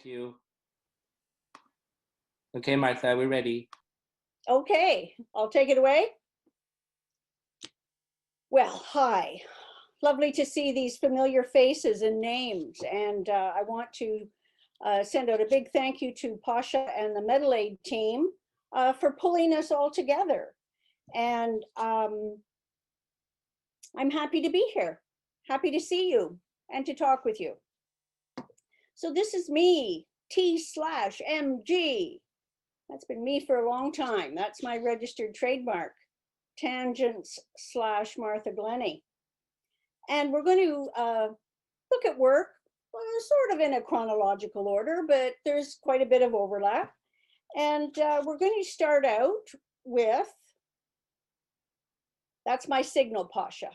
Thank you. Okay, Martha, we're ready. Okay, I'll take it away. Well, hi. Lovely to see these familiar faces and names. And I want to send out a big thank you to Pasha and the Metal Aid team for pulling us all together. And I'm happy to be here, happy to see you and to talk with you. So this is me, T/MG. That's been me for a long time. That's my registered trademark, Tangents/Martha Glenny. And we're going to look at work sort of in a chronological order, but there's quite a bit of overlap. And we're going to start out with, that's my signal, Pasha.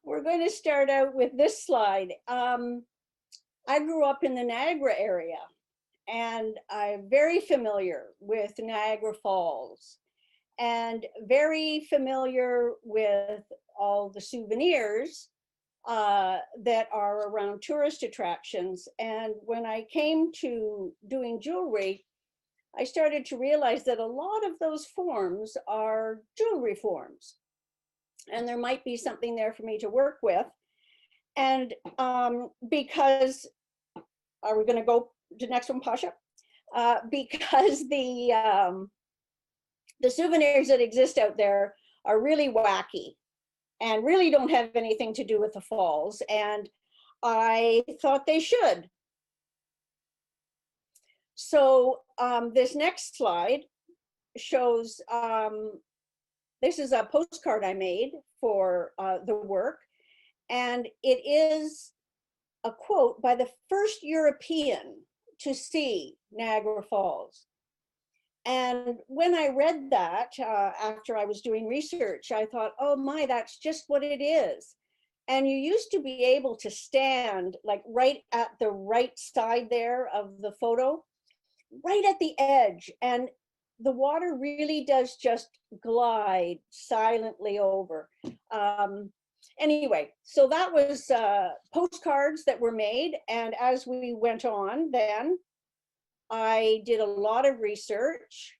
We're going to start out with this slide. I grew up in the Niagara area, and I'm very familiar with Niagara Falls and very familiar with all the souvenirs that are around tourist attractions. And when I came to doing jewelry, I started to realize that a lot of those forms are jewelry forms. And there might be something there for me to work with. And because, are we going to go to the next one, Pasha? Because the souvenirs that exist out there are really wacky and really don't have anything to do with the falls. And I thought they should. So this next slide shows, this is a postcard I made for the work. And it is a quote by the first European to see Niagara Falls. And when I read that after I was doing research, I thought, oh my, that's just what it is. And you used to be able to stand like right at the right side there of the photo, right at the edge. And the water really does just glide silently over. Anyway, so that was postcards that were made. And as we went on, then I did a lot of research,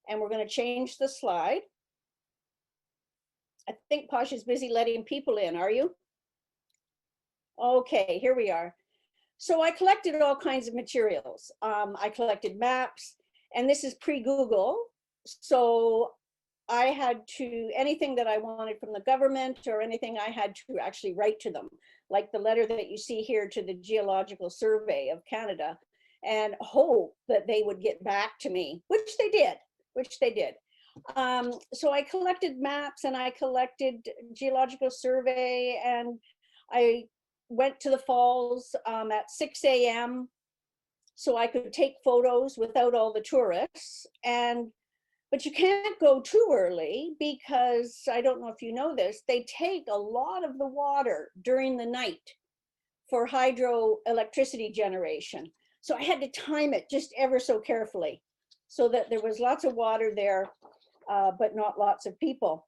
and we're going to change the slide. I think Pasha's busy letting people in, are you? Okay, here we are. So I collected all kinds of materials. I collected maps, and this is pre-Google. So I had to, anything that I wanted from the government or anything, I had to actually write to them, like the letter that you see here to the Geological Survey of Canada, and hope that they would get back to me, which they did. So I collected maps and I collected Geological Survey, and I went to the falls at 6 a.m. so I could take photos without all the tourists. But you can't go too early because, I don't know if you know this, they take a lot of the water during the night for hydroelectricity generation. So I had to time it just ever so carefully so that there was lots of water there, but not lots of people.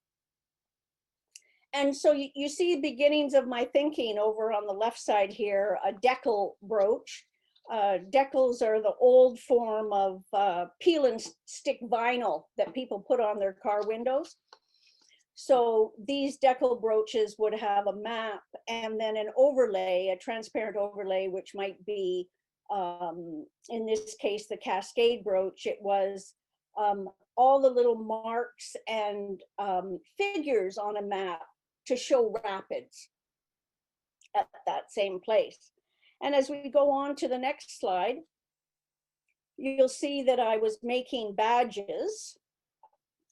And so you see the beginnings of my thinking over on the left side here, a decal brooch. Decals are the old form of peel and stick vinyl that people put on their car windows. So these decal brooches would have a map and then an overlay, a transparent overlay, which might be, in this case, the Cascade brooch. It was all the little marks and figures on a map to show rapids at that same place. And as we go on to the next slide, you'll see that I was making badges.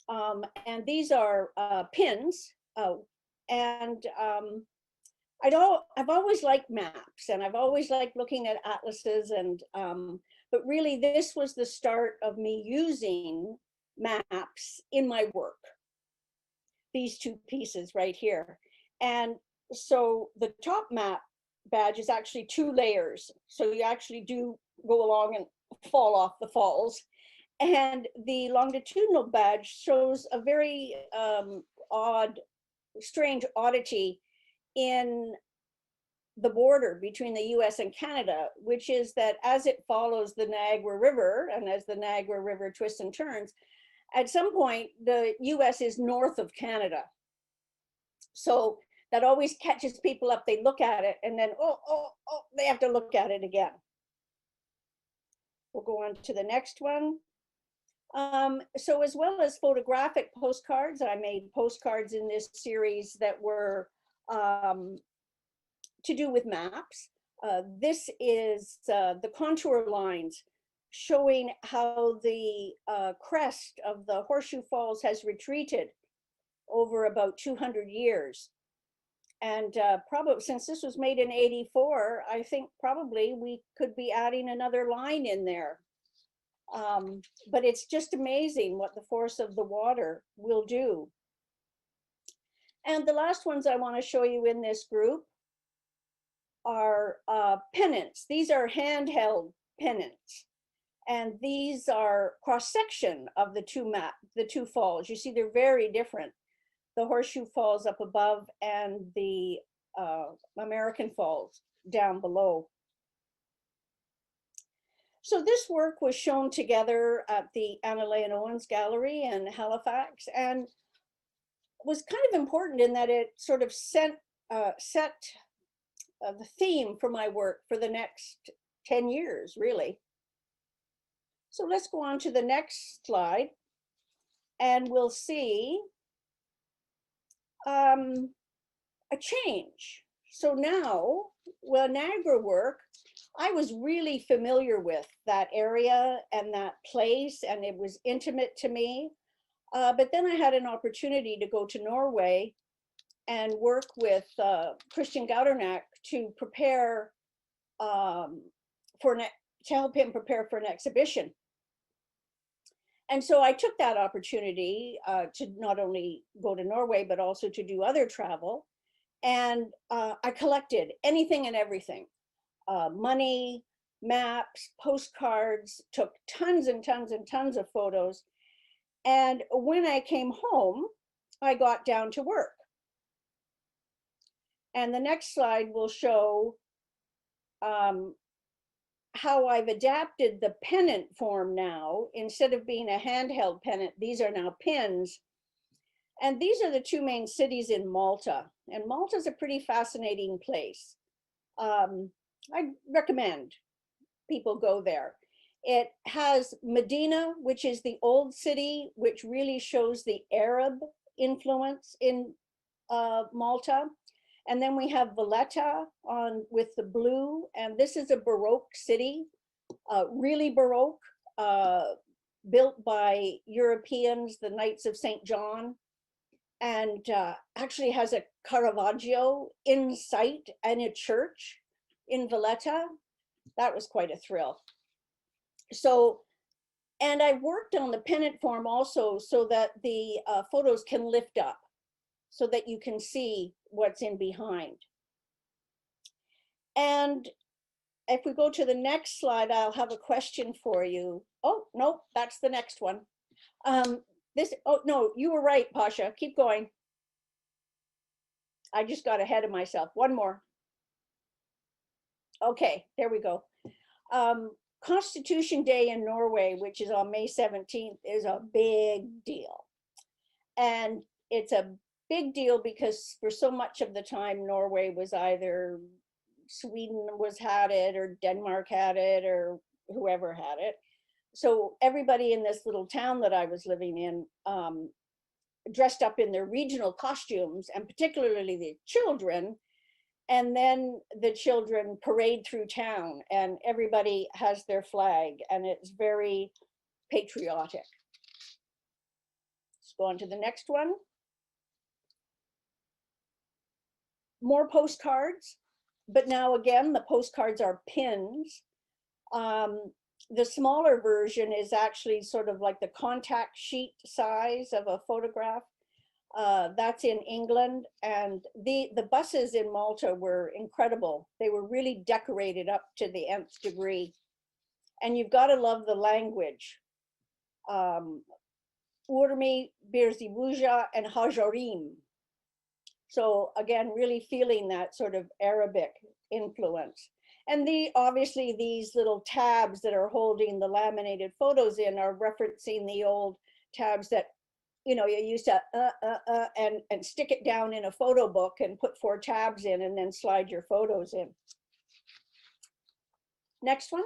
And these are pins. I've always liked maps, and I've always liked looking at atlases, and but really this was the start of me using maps in my work. These two pieces right here. And so the top map badge is actually 2 layers. So you actually do go along and fall off the falls. And the longitudinal badge shows a very strange oddity in the border between the US and Canada, which is that as it follows the Niagara River and as the Niagara River twists and turns, at some point, the US is north of Canada. So that always catches people up. They look at it and then, oh, they have to look at it again. We'll go on to the next one. So as well as photographic postcards, I made postcards in this series that were to do with maps. This is the contour lines showing how the crest of the Horseshoe Falls has retreated over about 200 years. And probably since this was made in '84, I think probably we could be adding another line in there. But it's just amazing what the force of the water will do. And the last ones I want to show you in this group are pennants. These are handheld pennants. And these are cross-section of the two falls. You see, they're very different. The Horseshoe Falls up above and the American Falls down below. So this work was shown together at the Annalay and Owens Gallery in Halifax, and was kind of important in that it sort of set the theme for my work for the next 10 years, really. So let's go on to the next slide, and we'll see a change. So now, well, Niagara work, I was really familiar with that area and that place, and it was intimate to me. But then I had an opportunity to go to Norway and work with Christian Gaudernack to prepare to help him prepare for an exhibition. And so I took that opportunity to not only go to Norway, but also to do other travel. And I collected anything and everything, money, maps, postcards, took tons and tons and tons of photos. And when I came home, I got down to work. And the next slide will show how I've adapted the pennant form now. Instead of being a handheld pennant, these are now pins. And these are the two main cities in Malta. And Malta is a pretty fascinating place. I recommend people go there. It has Medina, which is the old city, which really shows the Arab influence in Malta. And then we have Valletta with the blue, and this is a Baroque city, really Baroque, built by Europeans, the Knights of St. John, and actually has a Caravaggio in sight and a church in Valletta. That was quite a thrill. So, and I worked on the pennant form also so that the photos can lift up, so that you can see what's in behind. And if we go to the next slide, I'll have a question for you. Oh, no, that's the next one. Oh, no, you were right, Pasha, keep going. I just got ahead of myself. One more. Okay, there we go. Constitution Day in Norway, which is on May 17th, is a big deal. And it's a big deal because for so much of the time, Norway was either Sweden had it or Denmark had it or whoever had it. So everybody in this little town that I was living in dressed up in their regional costumes, and particularly the children. And then the children parade through town and everybody has their flag, and it's very patriotic. Let's go on to the next one. More postcards, but now again, the postcards are pins. The smaller version is actually sort of like the contact sheet size of a photograph. That's in England, and the buses in Malta were incredible. They were really decorated up to the nth degree, and you've got to love the language. Urmi, Birzibuja, and Hajarim. So again, really feeling that sort of Arabic influence. And obviously these little tabs that are holding the laminated photos in are referencing the old tabs that, you know, you used to and stick it down in a photo book and put 4 tabs in and then slide your photos in. Next one.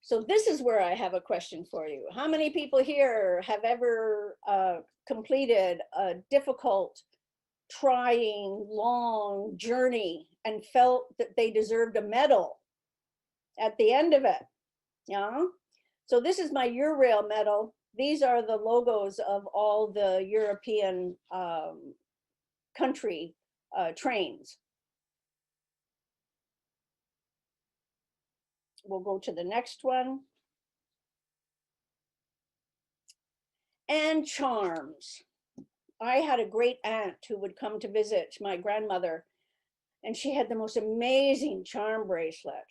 So this is where I have a question for you. How many people here have ever completed a difficult, trying, long journey and felt that they deserved a medal at the end of it? Yeah. So this is my Eurail medal. These are the logos of all the European country trains. We'll go to the next one. And charms. I had a great aunt who would come to visit my grandmother, and she had the most amazing charm bracelet.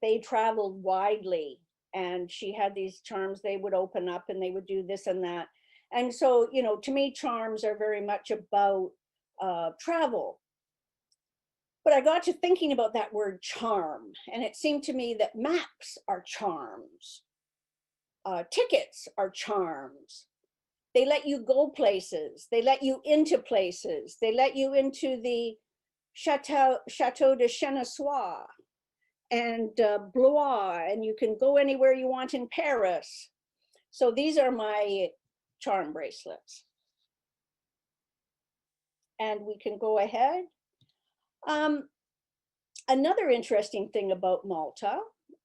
They traveled widely, and she had these charms. They would open up and they would do this and that. And so, you know, to me, charms are very much about travel. But I got to thinking about that word charm, and it seemed to me that maps are charms. Tickets are charms. They let you go places. They let you into places. They let you into the Chateau de Chenessois and Blois, and you can go anywhere you want in Paris. So these are my charm bracelets. And we can go ahead. Another interesting thing about Malta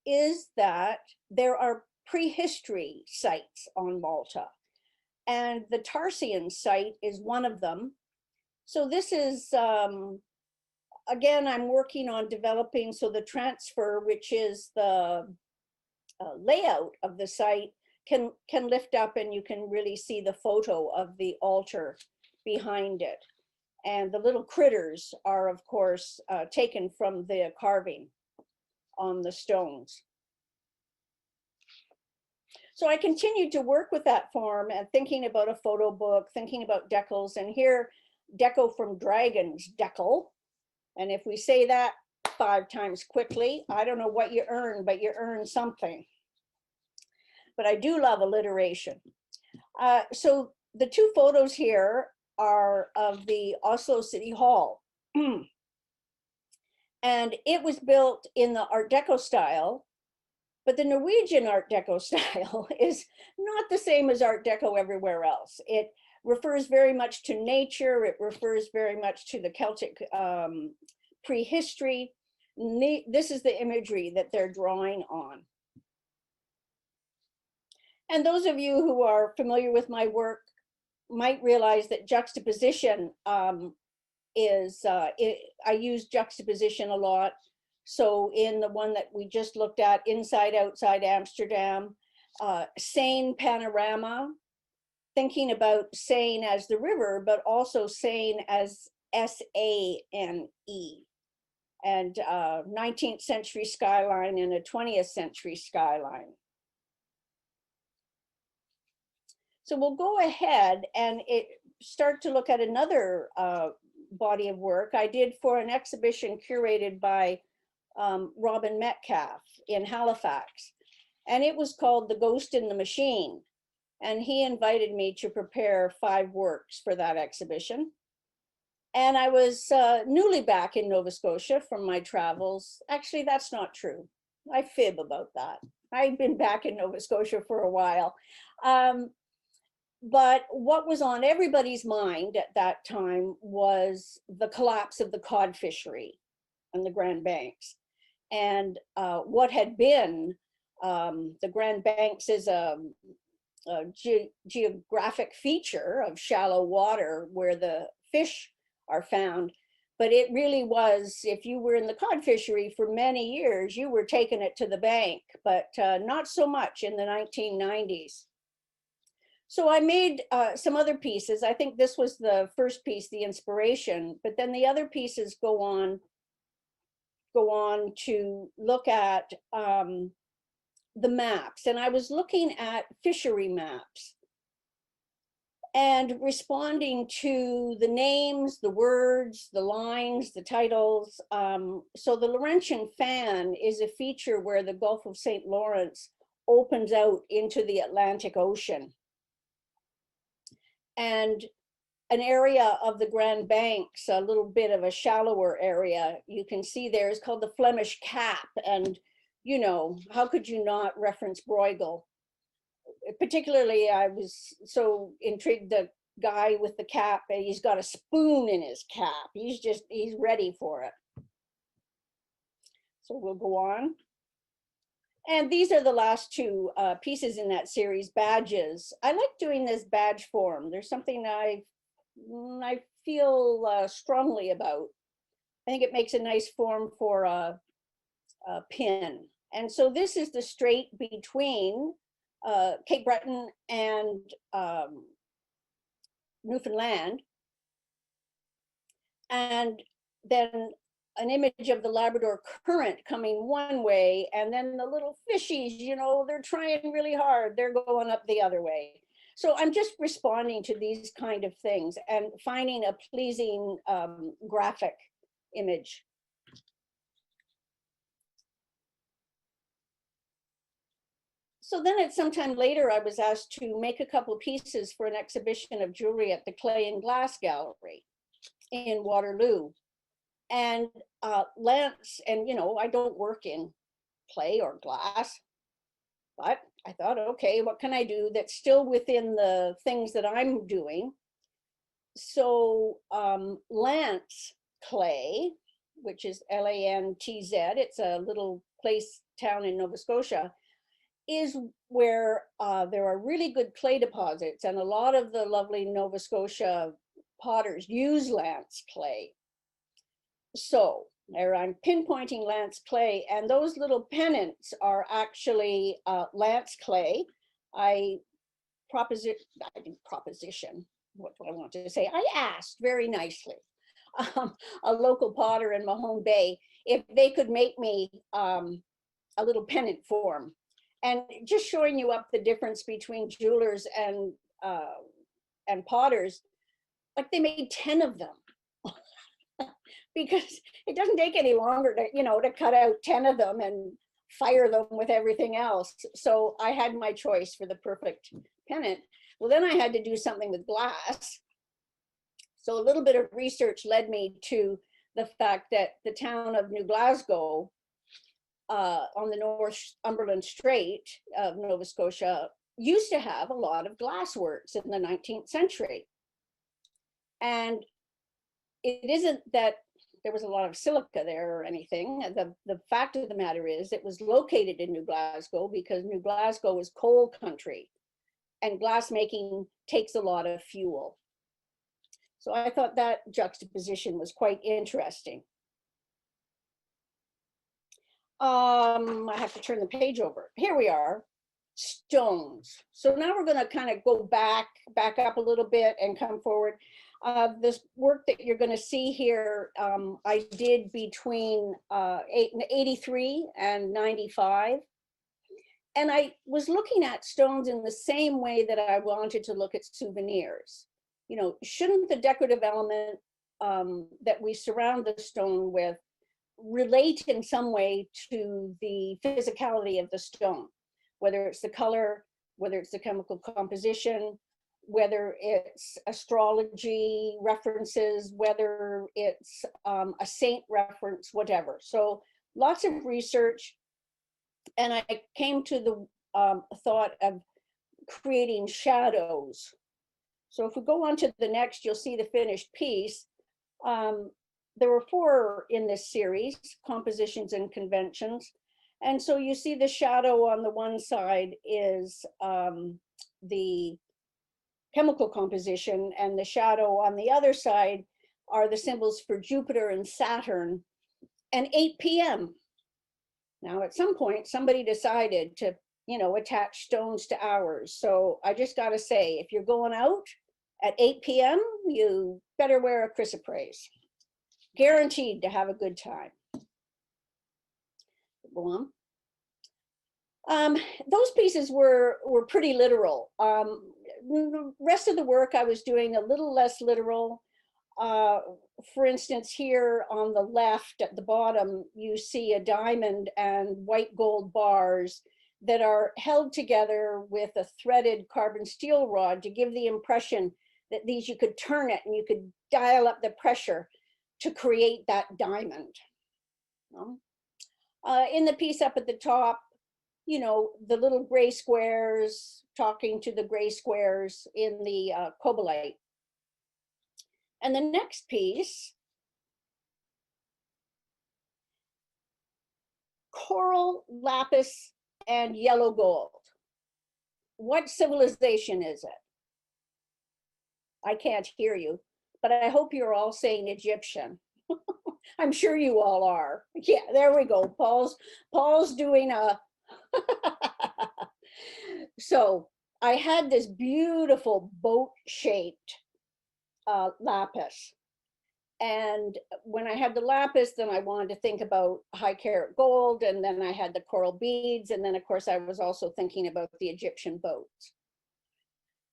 is that there are prehistory sites on Malta, and the Tarsian site is one of them. So this is, again, I'm working on developing, so the transfer, which is the layout of the site, can lift up and you can really see the photo of the altar behind it. And the little critters are, of course, taken from the carving on the stones. So I continued to work with that form and thinking about a photo book, thinking about decals, and here, deco from dragons, decal. And if we say that 5 times quickly, I don't know what you earn, but you earn something. But I do love alliteration. So the 2 photos here are of the Oslo City Hall. And it was built in the Art Deco style, but the Norwegian Art Deco style is not the same as Art Deco everywhere else. It refers very much to nature. It refers very much to the Celtic prehistory. This is the imagery that they're drawing on. And those of you who are familiar with my work might realize that juxtaposition I use juxtaposition a lot. So in the one that we just looked at, Inside Outside Amsterdam, Seine panorama, thinking about Seine as the river, but also Seine as S-A-N-E, and 19th century skyline and a 20th century skyline. So we'll go ahead and start to look at another body of work I did for an exhibition curated by Robin Metcalf in Halifax. And it was called The Ghost in the Machine. And he invited me to prepare 5 works for that exhibition. And I was newly back in Nova Scotia from my travels. Actually, that's not true. I fib about that. I've been back in Nova Scotia for a while. But what was on everybody's mind at that time was the collapse of the cod fishery and the Grand Banks. And what had been, the Grand Banks is a geographic feature of shallow water where the fish are found. But it really was, if you were in the cod fishery for many years, you were taking it to the bank, but not so much in the 1990s. So I made some other pieces. I think this was the first piece, the inspiration, but then the other pieces go on to look at the maps. And I was looking at fishery maps. and responding to the names, the words, the lines, the titles. So the Laurentian fan is a feature where the Gulf of St. Lawrence opens out into the Atlantic Ocean. And an area of the Grand Banks, a little bit of a shallower area, you can see there is called the Flemish Cap. And, you know, how could you not reference Bruegel? Particularly, I was so intrigued, the guy with the cap, he's got a spoon in his cap. He's ready for it. So we'll go on. And these are the last two pieces in that series, badges. I like doing this badge form. There's something I feel strongly about. I think it makes a nice form for a pin. And so this is the strait between Cape Breton and Newfoundland. And then an image of the Labrador current coming one way, and then the little fishies, you know, they're trying really hard. They're going up the other way. So I'm just responding to these kind of things and finding a pleasing graphic image. So then at some time later, I was asked to make a couple of pieces for an exhibition of jewelry at the Clay and Glass Gallery in Waterloo. And Lance, and you know, I don't work in clay or glass, but I thought, okay, what can I do that's still within the things that I'm doing? So Lance Clay, which is Lantz, it's a little place, town in Nova Scotia, is where there are really good clay deposits, and a lot of the lovely Nova Scotia potters use Lance Clay. So there I'm pinpointing Lance Clay, and those little pennants are actually Lance Clay. I didn't proposition, what do I want to say? I asked very nicely a local potter in Mahone Bay if they could make me a little pennant form. And just showing you up the difference between jewelers and potters, like they made 10 of them. Because it doesn't take any longer to, you know, to cut out 10 of them and fire them with everything else. So I had my choice for the perfect pennant. Well, then I had to do something with glass. So a little bit of research led me to the fact that the town of New Glasgow on the Northumberland Strait of Nova Scotia used to have a lot of glassworks in the 19th century. And it isn't that there was a lot of silica there or anything. The fact of the matter is it was located in New Glasgow because New Glasgow is coal country and glassmaking takes a lot of fuel. So I thought that juxtaposition was quite interesting. I have to turn the page over. Here we are, stones. So now we're going to kind of go back up a little bit and come forward. This work that you're going to see here, I did between 83 and 95. And I was looking at stones in the same way that I wanted to look at souvenirs. You know, shouldn't the decorative element that we surround the stone with relate in some way to the physicality of the stone, whether it's the color, whether it's the chemical composition, whether it's astrology references, whether it's a saint reference, whatever. So lots of research. And I came to the thought of creating shadows. So if we go on to the next, you'll see the finished piece. There were 4 in this series, compositions and conventions. And so you see the shadow on the one side is the chemical composition, and the shadow on the other side are the symbols for Jupiter and Saturn, and 8 p.m. Now, at some point, somebody decided to, you know, attach stones to hours. So I just got to say, if you're going out at 8 p.m., you better wear a chrysoprase. Guaranteed to have a good time. Go on. Those pieces were pretty literal. the rest of the work I was doing a little less literal. For instance, here on the left at the bottom, you see a diamond and white gold bars that are held together with a threaded carbon steel rod to give the impression that these, you could turn it and you could dial up the pressure to create that diamond. In the piece up at the top, you know, the little gray squares talking to the gray squares in the cobalite. And the next piece, coral, lapis, and yellow gold. What civilization is it? I can't hear you, but I hope you're all saying Egyptian. I'm sure you all are. Yeah, there we go. Paul's doing a. So I had this beautiful boat-shaped lapis. And when I had the lapis, then I wanted to think about high carat gold, and then I had the coral beads, and then of course I was also thinking about the Egyptian boats.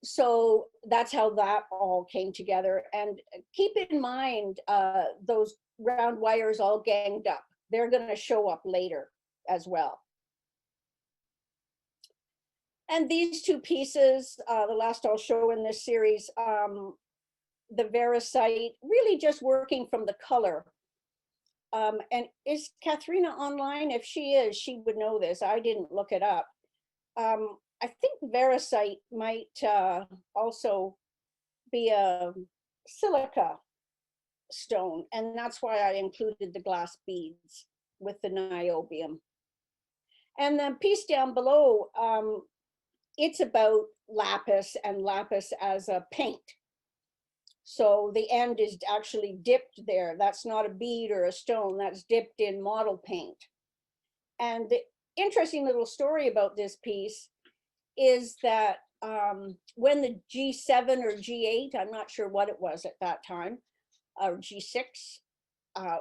So that's how that all came together. And keep in mind those round wires all ganged up. They're going to show up later as well. And these two pieces, the last I'll show in this series, the Veracite, really just working from the color. And is Katharina online? If she is, she would know this. I didn't look it up. I think Veracite might also be a silica stone, and that's why I included the glass beads with the niobium. And the piece down below, it's about lapis and lapis as a paint. So the end is actually dipped there. That's not a bead or a stone, that's dipped in model paint. And the interesting little story about this piece is that when the G7 or G8, I'm not sure what it was at that time, or G6,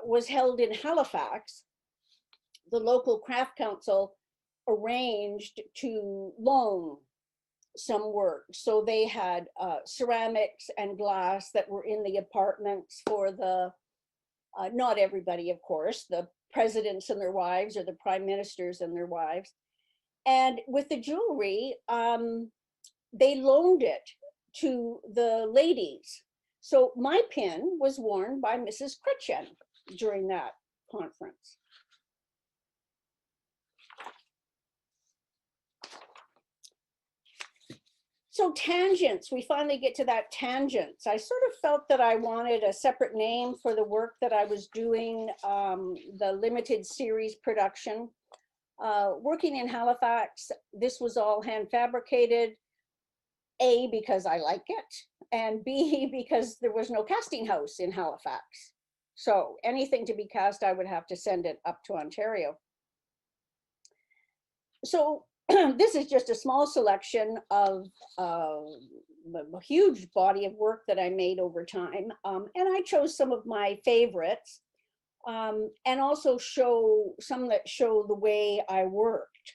was held in Halifax, the local craft council arranged to loan some work. So they had ceramics and glass that were in the apartments for the, not everybody, of course, the presidents and their wives or the prime ministers and their wives. And with the jewelry, they loaned it to the ladies. So my pin was worn by Mrs. Critchen during that conference. So tangents, we finally get to that tangents. I sort of felt that I wanted a separate name for the work that I was doing, the limited series production. Working in Halifax, this was all hand fabricated, A, because I like it, and B, because there was no casting house in Halifax. So anything to be cast, I would have to send it up to Ontario. So this is just a small selection of a huge body of work that I made over time. And I chose some of my favorites and also show some that show the way I worked.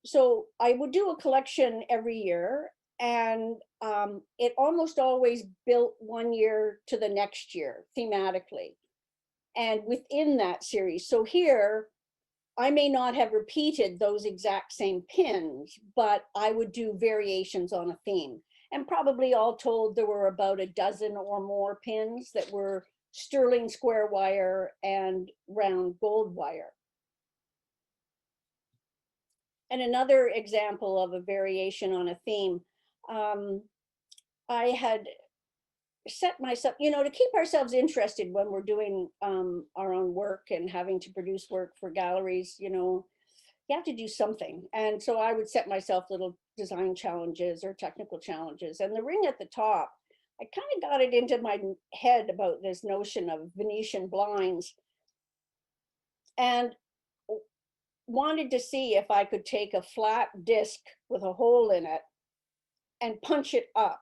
So I would do a collection every year, and it almost always built one year to the next year thematically and within that series. So here, I may not have repeated those exact same pins, but I would do variations on a theme. And probably all told, there were about a dozen or more pins that were sterling square wire and round gold wire. And another example of a variation on a theme, I had set myself, you know, to keep ourselves interested when we're doing our own work and having to produce work for galleries, you know, you have to do something. And so I would set myself little design challenges or technical challenges. And the ring at the top, I kind of got it into my head about this notion of Venetian blinds and wanted to see if I could take a flat disc with a hole in it and punch it up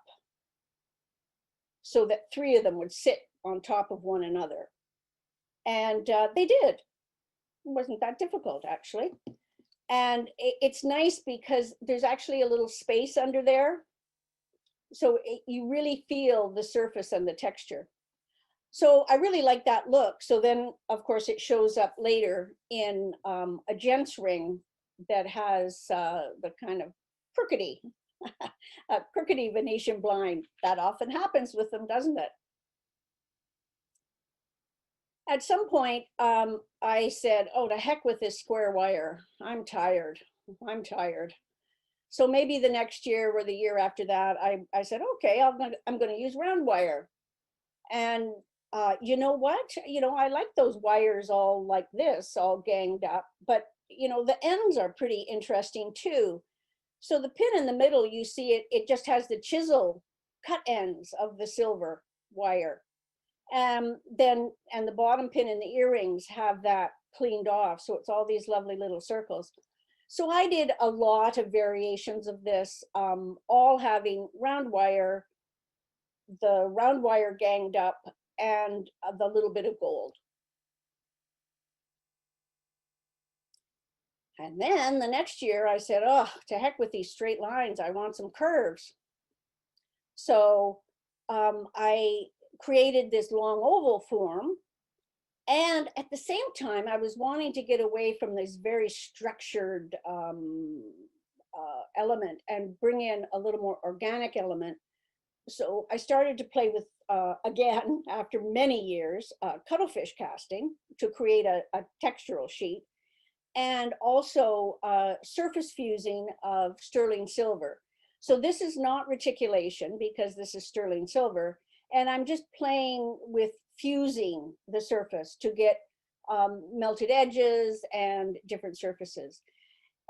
so that three of them would sit on top of one another. And they did. It wasn't that difficult, actually. And it's nice because there's actually a little space under there. So you really feel the surface and the texture. So I really like that look. So then, of course, it shows up later in a gent's ring that has the kind of crookedy, crookedy Venetian blind. That often happens with them, doesn't it? At some point, I said, oh, to heck with this square wire. I'm tired. I'm tired. So maybe the next year or the year after that, I said, okay, I'm going to use round wire. And you know what? You know, I like those wires all like this, all ganged up, but you know, the ends are pretty interesting too. So the pin in the middle, you see it just has the chisel cut ends of the silver wire. And the bottom pin and the earrings have that cleaned off. So it's all these lovely little circles. So I did a lot of variations of this, all having round wire, the round wire ganged up, and the little bit of gold. And then the next year I said, oh, to heck with these straight lines. I want some curves. So I created this long oval form. And at the same time, I was wanting to get away from this very structured element and bring in a little more organic element. So I started to play with, again, after many years, cuttlefish casting to create a textural sheet, and also surface fusing of sterling silver. So this is not reticulation because this is sterling silver. And I'm just playing with fusing the surface to get melted edges and different surfaces.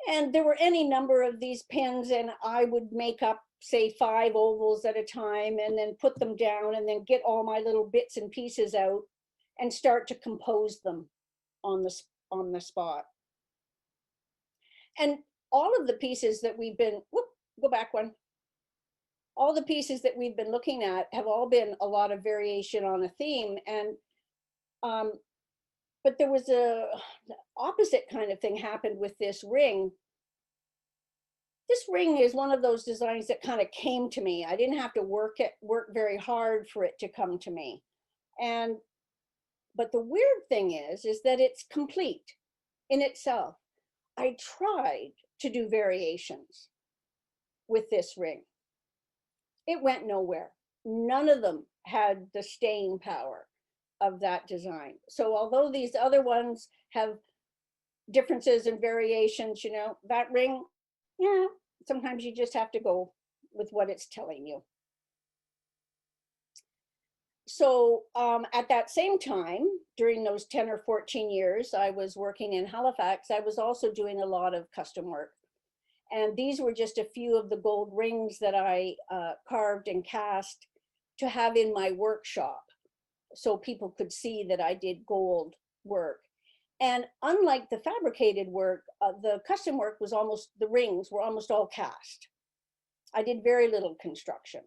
And there were any number of these pins, and I would make up, say, 5 ovals at a time and then put them down and then get all my little bits and pieces out and start to compose them on the spot. And all of the pieces that we've been, whoop, go back one. All the pieces that we've been looking at have all been a lot of variation on a theme. And but there was a opposite kind of thing happened with this ring. This ring is one of those designs that kind of came to me. I didn't have to work very hard for it to come to me. And but the weird thing is that it's complete in itself. I tried to do variations with this ring. It went nowhere. None of them had the staying power of that design. So although these other ones have differences and variations, you know, that ring, yeah, sometimes you just have to go with what it's telling you. So at that same time, during those 10 or 14 years I was working in Halifax, I was also doing a lot of custom work. And these were just a few of the gold rings that I carved and cast to have in my workshop, so people could see that I did gold work. And unlike the fabricated work, the custom work was the rings were almost all cast. I did very little construction.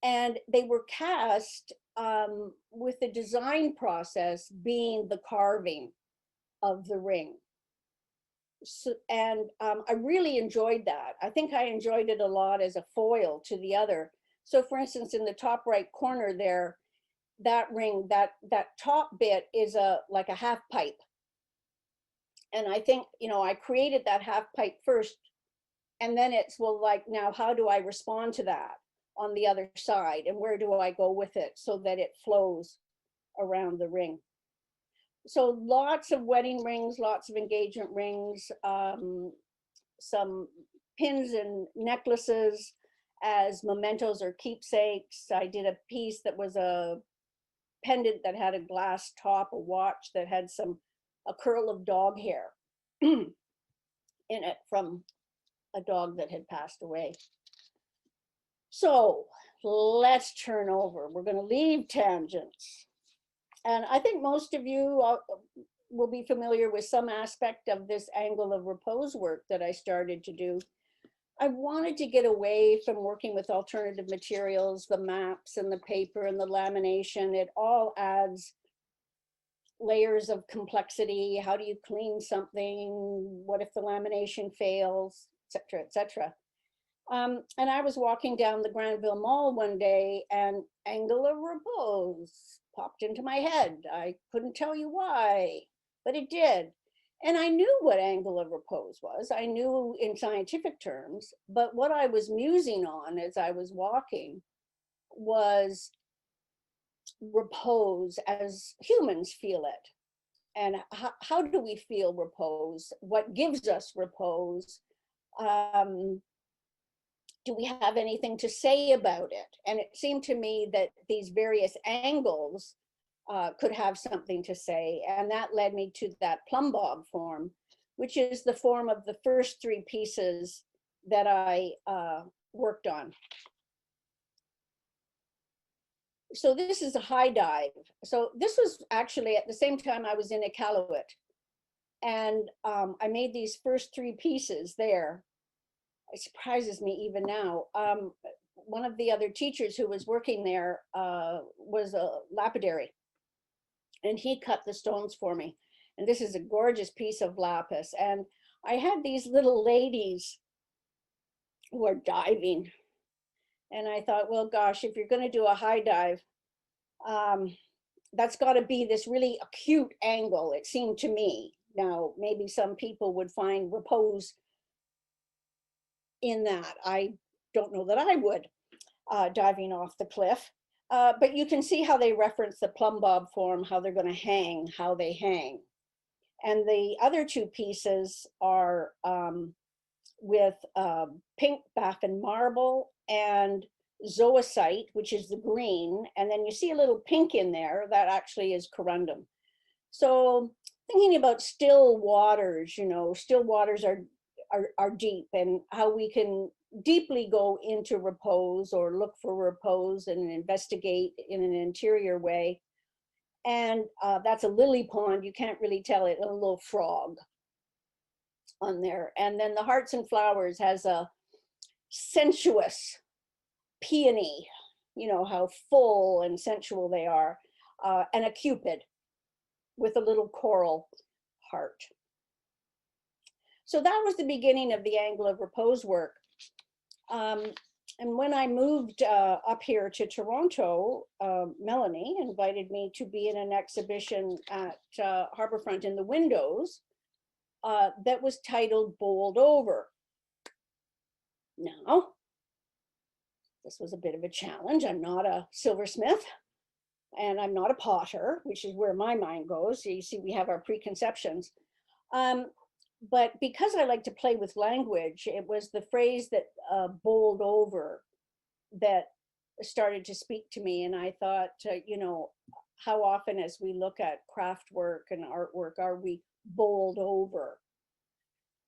And they were cast with the design process being the carving of the ring. So, and I really enjoyed that. I think I enjoyed it a lot as a foil to the other. So for instance, in the top right corner there, that ring, that top bit is like a half pipe. And I think, you know, I created that half pipe first, and then it's, well, like, now how do I respond to that on the other side, and where do I go with it so that it flows around the ring? So lots of wedding rings, lots of engagement rings, some pins and necklaces as mementos or keepsakes. I did a piece that was a pendant that had a glass top, a watch that had a curl of dog hair in it from a dog that had passed away. So let's turn over. We're going to leave tangents. And I think most of you will be familiar with some aspect of this Angle of Repose work that I started to do. I wanted to get away from working with alternative materials, the maps and the paper and the lamination. It all adds layers of complexity. How do you clean something? What if the lamination fails, et cetera, et cetera. And I was walking down the Granville Mall one day and Angle of Repose popped into my head. I couldn't tell you why, but it did. And I knew what angle of repose was. I knew in scientific terms, but what I was musing on as I was walking was repose as humans feel it. And how do we feel repose? What gives us repose? Do we have anything to say about it? And it seemed to me that these various angles could have something to say. And that led me to that plumb bob form, which is the form of the first three pieces that I worked on. So this is a high dive. So this was actually at the same time I was in Iqaluit. And I made these first three pieces there. It surprises me even now. One of the other teachers who was working there was a lapidary, and he cut the stones for me. And this is a gorgeous piece of lapis. And I had these little ladies who are diving. And I thought, well, gosh, if you're going to do a high dive, that's got to be this really acute angle, it seemed to me. Now, maybe some people would find repose in that. I don't know that I would, diving off the cliff. But you can see how they reference the plumb bob form, how they're going to hang, how they hang. And the other two pieces are with pink Baffin marble and zoisite, which is the green. And then you see a little pink in there, that actually is corundum. So thinking about still waters, you know, still waters are deep, and how we can deeply go into repose or look for repose and investigate in an interior way. And that's a lily pond. You can't really tell it, a little frog on there. And then the hearts and flowers has a sensuous peony, you know, how full and sensual they are, and a cupid with a little coral heart. So that was the beginning of the Angle of Repose work. And when I moved up here to Toronto, Melanie invited me to be in an exhibition at Harbourfront in the Windows that was titled Bowled Over. Now, this was a bit of a challenge. I'm not a silversmith, and I'm not a potter, which is where my mind goes. So you see, we have our preconceptions. But because I like to play with language, it was the phrase that bowled over that started to speak to me. And I thought, you know, how often as we look at craft work and artwork, are we bowled over?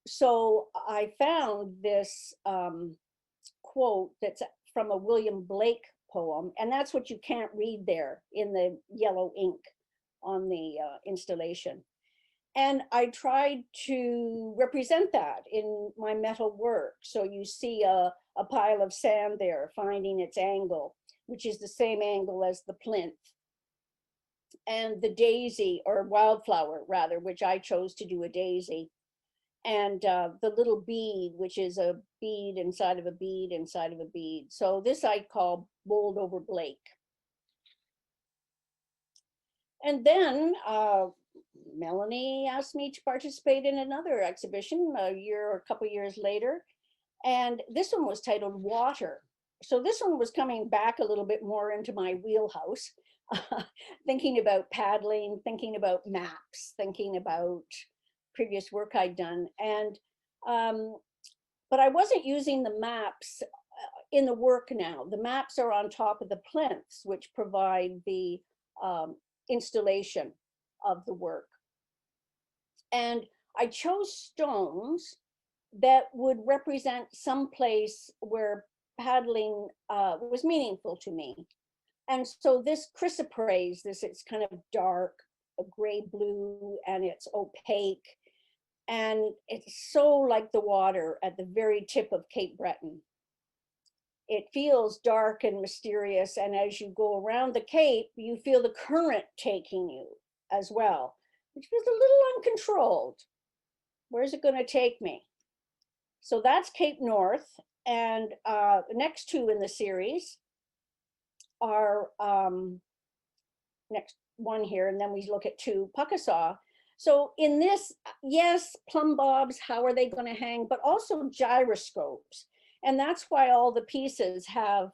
So I found this quote that's from a William Blake poem, and that's what you can't read there in the yellow ink on the installation. And I tried to represent that in my metal work. So you see a pile of sand there finding its angle, which is the same angle as the plinth. And the daisy, or wildflower rather, which I chose to do a daisy. And the little bead, which is a bead inside of a bead inside of a bead. So this I call Bowled Over Blake. And then Melanie asked me to participate in another exhibition a couple years later. And this one was titled Water. So this one was coming back a little bit more into my wheelhouse, thinking about paddling, thinking about maps, thinking about previous work I'd done. And, but I wasn't using the maps in the work now. The maps are on top of the plinths, which provide the installation of the work. And I chose stones that would represent some place where paddling was meaningful to me. And so this chrysoprase, it's kind of dark, a gray blue, and it's opaque. And it's so like the water at the very tip of Cape Breton. It feels dark and mysterious. And as you go around the Cape, you feel the current taking you. as well, which was a little uncontrolled. Where's it going to take me? So that's Cape North. And the next two in the series are next one here, and then we look at two, Pukassaw. So in this, yes, plumb bobs, how are they going to hang, but also gyroscopes. And that's why all the pieces have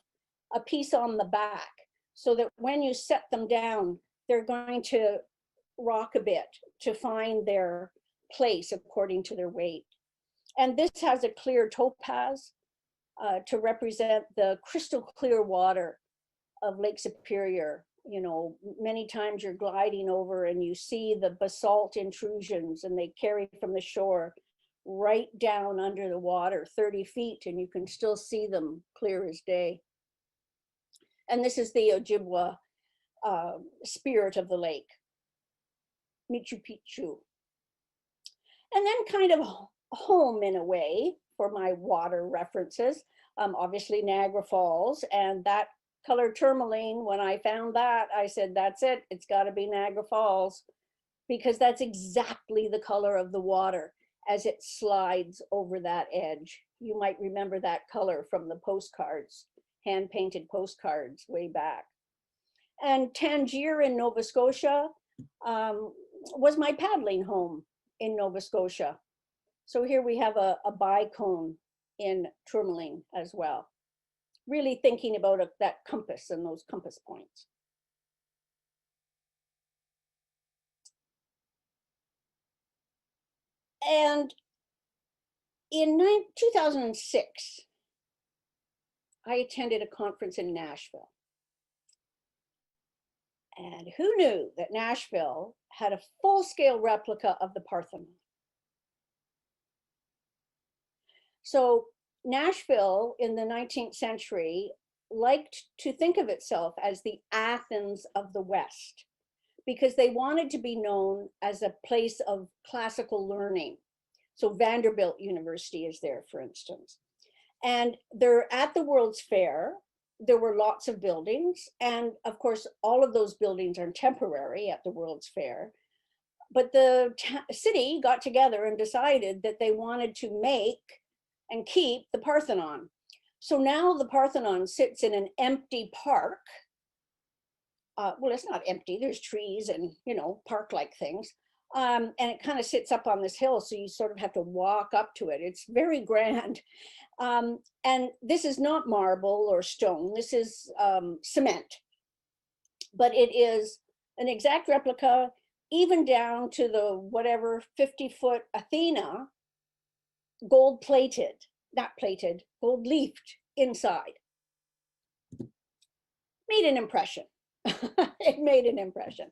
a piece on the back, so that when you set them down, they're going to rock a bit to find their place according to their weight. And this has a clear topaz to represent the crystal clear water of Lake Superior. You know, many times you're gliding over and you see the basalt intrusions, and they carry from the shore right down under the water 30 feet, and you can still see them clear as day. And this is the Ojibwa spirit of the lake, Michu Picchu. And then kind of home in a way for my water references, obviously Niagara Falls, and that color tourmaline, when I found that, I said, that's it, it's got to be Niagara Falls, because that's exactly the color of the water as it slides over that edge. You might remember that color from the postcards, hand-painted postcards way back. And Tangier in Nova Scotia was my paddling home in Nova Scotia. So here we have a bicone in tourmaline as well. Really thinking about that compass and those compass points. And in 2006, I attended a conference in Nashville. And who knew that Nashville had a full-scale replica of the Parthenon? So Nashville in the 19th century liked to think of itself as the Athens of the West, because they wanted to be known as a place of classical learning. So Vanderbilt University is there, for instance. And they're at the World's Fair. There were lots of buildings. And of course, all of those buildings are temporary at the World's Fair. But the city got together and decided that they wanted to make and keep the Parthenon. So now the Parthenon sits in an empty park. Well, it's not empty, there's trees and, you know, park-like things. And it kind of sits up on this hill, so you sort of have to walk up to it. It's very grand. And this is not marble or stone, this is cement. But it is an exact replica, even down to the whatever 50-foot Athena, gold plated, not plated, gold leafed inside. Made an impression. It made an impression.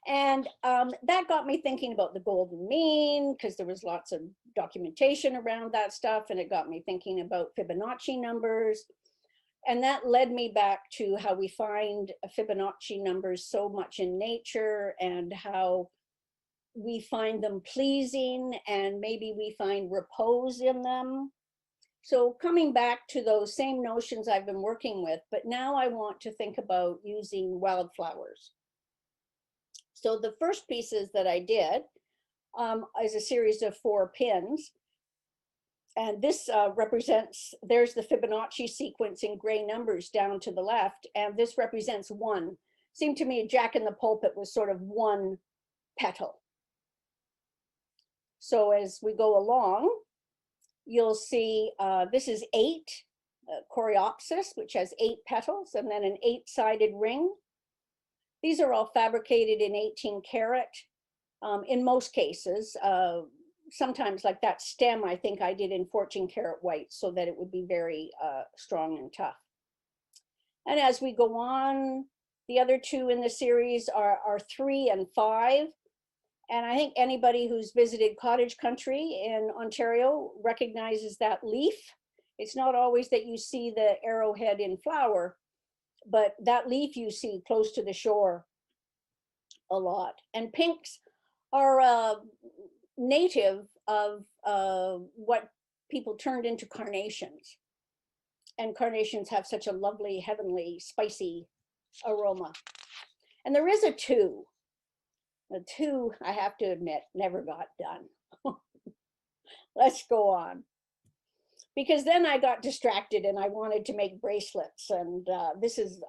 And that got me thinking about the golden mean, because there was lots of documentation around that stuff, and it got me thinking about Fibonacci numbers. And that led me back to how we find Fibonacci numbers so much in nature, and how we find them pleasing, and maybe we find repose in them. So coming back to those same notions I've been working with, but now I want to think about using wildflowers. So the first pieces that I did is a series of 4 pins. And this represents, there's the Fibonacci sequence in gray numbers down to the left, and this represents 1. Seemed to me Jack in the Pulpit was sort of 1 petal. So as we go along, you'll see this is 8, Coreopsis, which has 8 petals, and then an 8-sided ring. These are all fabricated in 18 karat in most cases. Sometimes like that stem, I think I did in 14 karat white, so that it would be very strong and tough. And as we go on, the other 2 in the series are 3 and 5. And I think anybody who's visited cottage country in Ontario recognizes that leaf. It's not always that you see the arrowhead in flower, but that leaf you see close to the shore a lot. And pinks are native of what people turned into carnations. And carnations have such a lovely, heavenly, spicy aroma. And there is a 2. The two, I have to admit, never got done. Let's go on. Because then I got distracted and I wanted to make bracelets. And this is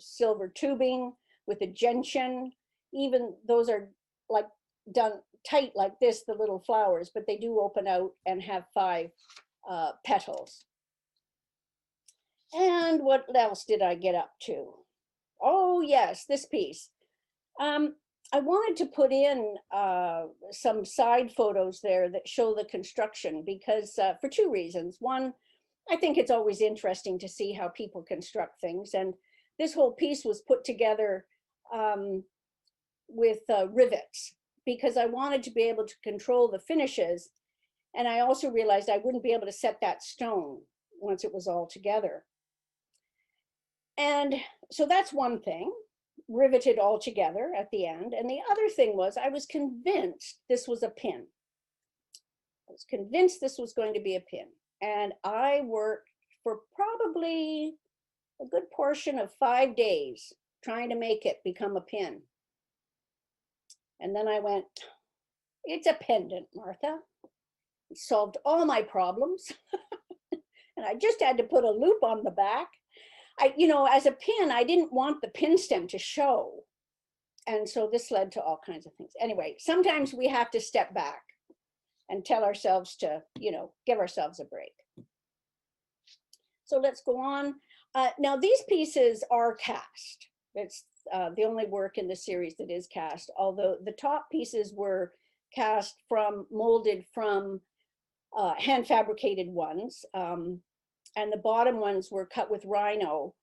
silver tubing with a gentian. Even those are like done tight like this, the little flowers, but they do open out and have 5 petals. And what else did I get up to? Oh yes, this piece. I wanted to put in some side photos there that show the construction because for 2 reasons. One, I think it's always interesting to see how people construct things. And this whole piece was put together with rivets because I wanted to be able to control the finishes. And I also realized I wouldn't be able to set that stone once it was all together. And so that's one thing, riveted all together at the end. And the other thing was I was convinced this was a pin. I was convinced this was going to be a pin. And I worked for probably a good portion of 5 days trying to make it become a pin. And then I went, it's a pendant, Martha. It solved all my problems. And I just had to put a loop on the back. As a pin, I didn't want the pin stem to show. And so this led to all kinds of things. Anyway, sometimes we have to step back and tell ourselves to, give ourselves a break. So let's go on. Now these pieces are cast. It's the only work in the series that is cast, although the top pieces were cast molded from hand fabricated ones. And the bottom ones were cut with rhino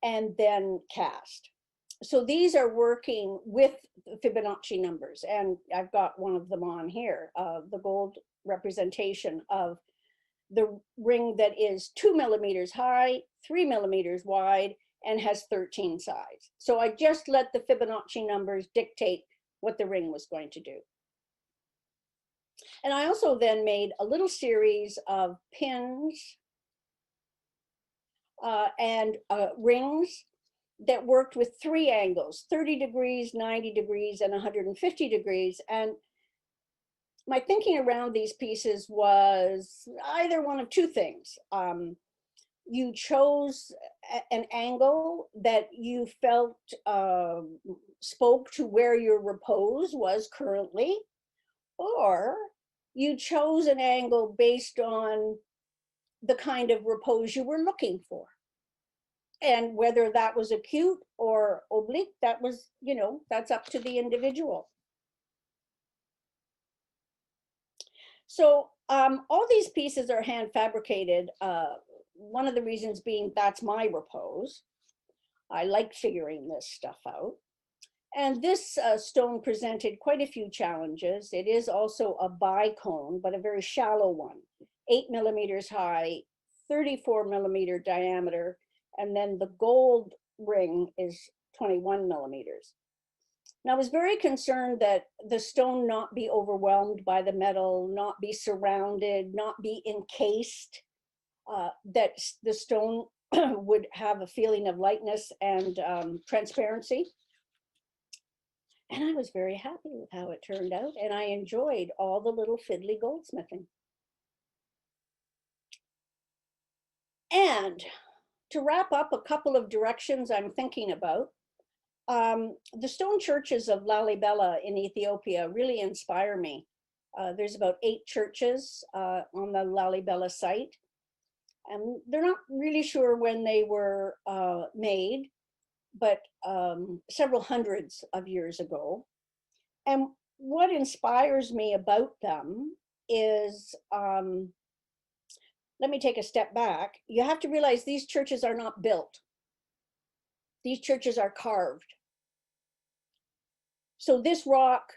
and then cast. So these are working with Fibonacci numbers, and I've got one of them on here, the gold representation of the ring that is 2 millimeters high, 3 millimeters wide, and has 13 sides. So I just let the Fibonacci numbers dictate what the ring was going to do. And I also then made a little series of pins and rings that worked with 3 angles, 30 degrees, 90 degrees, and 150 degrees. And my thinking around these pieces was either one of 2 things. You chose an angle that you felt spoke to where your repose was currently, or you chose an angle based on the kind of repose you were looking for. And whether that was acute or oblique, that was, that's up to the individual. So all these pieces are hand fabricated. One of the reasons being that's my repose. I like figuring this stuff out. And this stone presented quite a few challenges. It is also a bicone, but a very shallow one, 8 millimeters high, 34 millimeter diameter, and then the gold ring is 21 millimeters. Now, I was very concerned that the stone not be overwhelmed by the metal, not be surrounded, not be encased, that the stone would have a feeling of lightness and transparency. And I was very happy with how it turned out, and I enjoyed all the little fiddly goldsmithing. And to wrap up a couple of directions I'm thinking about, the stone churches of Lalibella in Ethiopia really inspire me. There's about 8 churches on the Lalibella site, and they're not really sure when they were made, but several hundreds of years ago. And what inspires me about them is, let me take a step back. You have to realize these churches are not built. These churches are carved. So this rock